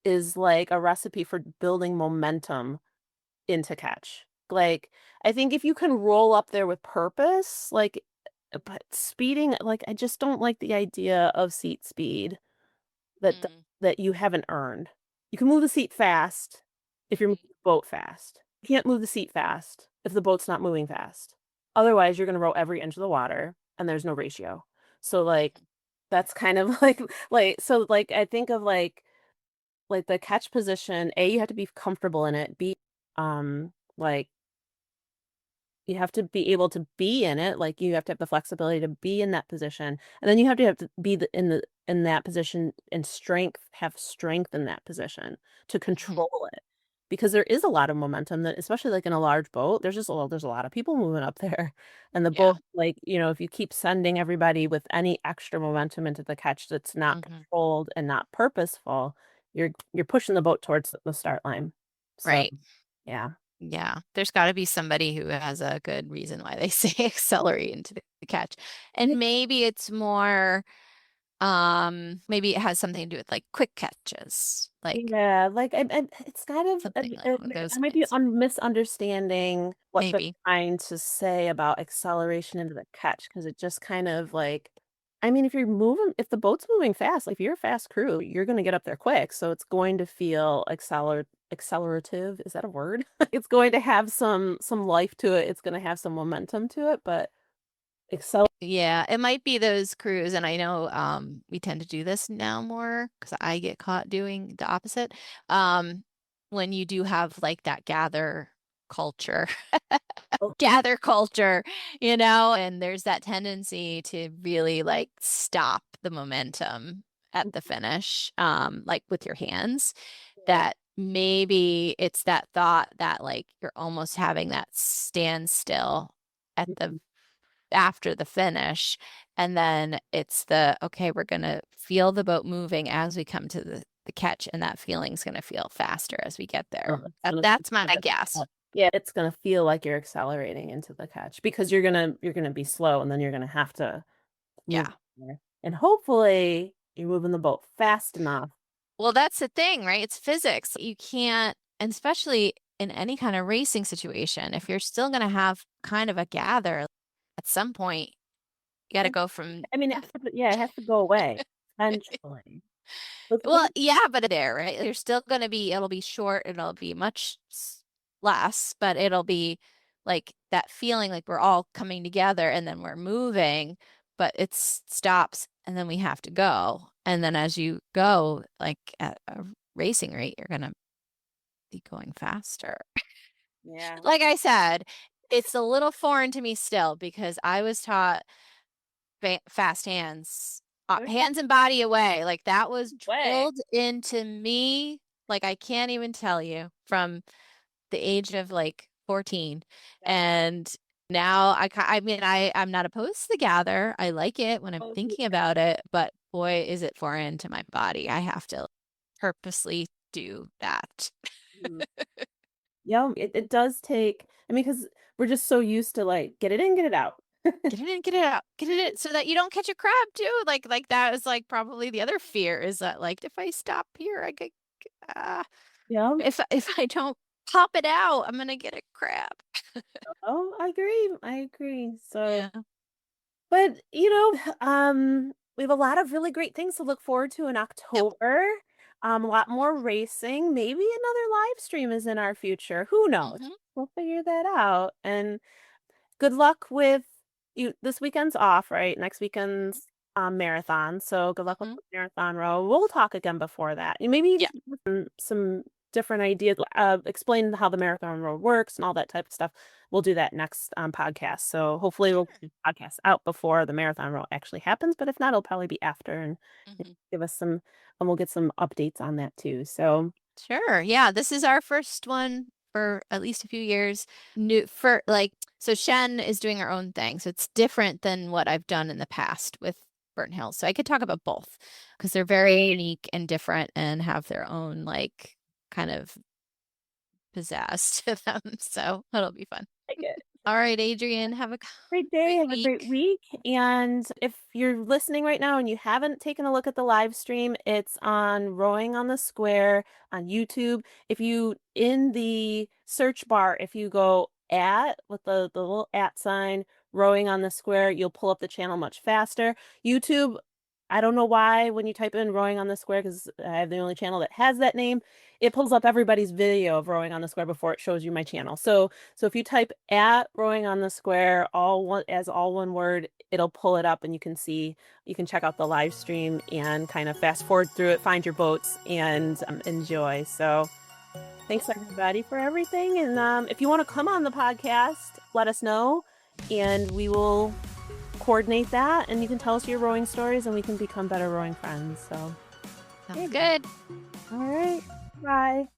is, like, a recipe for building momentum into catch. Like, I think if you can roll up there with purpose, like but speeding like, I just don't like the idea of seat speed. That mm, that you haven't earned. You can move the seat fast if you're mhm, moving the boat fast. You can't move the seat fast if the boat's not moving fast. Otherwise, you're gonna row every inch of the water, and there's no ratio. So, like, mhm, that's kind of like, I think of, like, the catch position, A, you have to be comfortable in it, B, like you have to be able to be in it, like, you have to have the flexibility to be in that position, and then you have to be in that position and have strength in that position to mhm. control it. Because there is a lot of momentum that especially, like, in a large boat, there's a lot of people moving up there, and the Yeah. boat like, if you keep sending everybody with any extra momentum into the catch that's not Mhm. controlled and not purposeful, you're pushing the boat towards the start line. So, Right. yeah. Yeah, there's gotta be somebody who has a good reason why they say accelerate into the catch. And maybe it's more, maybe it has something to do with, like, quick catches, like, Yeah, like, it's kind of something along those I might be lines. misunderstanding what they're Maybe. trying to say about acceleration into the catch because it just kind of like I mean, if the boat's moving fast, like, if you're a fast crew, you're gonna get up there quick, so it's going to feel accelerative, is that a word? It's going to have some life to it, it's gonna have some momentum to it, but accel Yeah, it might be those crews, and I know, we tend to do this now more because I get caught doing the opposite. Um, when you do have, like, that gather culture, Oh. gather culture, you know, and there's that tendency to really like stop the momentum at the finish, like with your hands, that maybe it's that thought that like you're almost having that standstill at the after the finish, and then it's the okay, we're gonna feel the boat moving as we come to the catch, and that feeling's gonna feel faster as we get there. That's my guess. Yeah, it's gonna feel like you're accelerating into the catch because you're gonna be slow and then you're gonna have to move Yeah. there. And hopefully you're moving the boat fast enough. Well, that's the thing, right? It's physics. You can't, and especially in any kind of racing situation, if you're still gonna have kind of a gather, at some point you got to go from I mean, it has to go away eventually. well, yeah, but there, right? You're still going to be, it'll be short, it'll be much less, but it'll be like that feeling like we're all coming together and then we're moving, but it stops and then we have to go. And then as you go, like at a racing rate, you're going to be going faster. Yeah. Like I said, it's a little foreign to me still because I was taught fast hands, hands and body away. Like that was drilled into me. Like I can't even tell you from the age of like 14. And now I mean, I'm not opposed to the gather. I like it when I'm thinking about it, but boy, is it foreign to my body. I have to purposely do that. Yeah, it does take, I mean, because we're just so used to like, get it in, get it out. Get it in, get it out, get it in, so that you don't catch a crab too. Like that is like probably the other fear is that like if I stop here, I get Yeah. if I don't pop it out, I'm gonna get a crab. Oh, I agree. So, Yeah. but we have a lot of really great things to look forward to in October. A lot more racing. Maybe another live stream is in our future. Who knows? We'll figure that out. And good luck with you. This weekend's off, right? Next weekend's marathon. So good luck with the marathon row. We'll talk again before that. And maybe some different ideas. Explain how the marathon row works and all that type of stuff. We'll do that next podcast. So hopefully we'll get the podcast out before the marathon row actually happens. But if not, it'll probably be after and give us some, and we'll get some updates on that too. So Sure. Yeah, this is our first one for at least a few years. New for like so Shen is doing her own thing. So it's different than what I've done in the past with Burnt Hills. So I could talk about both because they're very unique and different and have their own like kind of pizzazz to them. So it'll be fun. All right, Adrien, have a great day, have a great week. And if you're listening right now and you haven't taken a look at the live stream, it's on Rowing on the Square on YouTube. If you, in the search bar, if you go with the little @ sign, Rowing on the Square, you'll pull up the channel much faster. YouTube, I don't know why when you type in Rowing on the Square, because I have the only channel that has that name, it pulls up everybody's video of Rowing on the Square before it shows you my channel. So if you type @Rowing on the Square, all one word, it'll pull it up and you can check out the live stream and kind of fast forward through it, find your boats and enjoy. So thanks everybody for everything. And if you want to come on the podcast, let us know and we will coordinate that, and you can tell us your rowing stories and we can become better rowing friends. So sounds good. All right. Bye.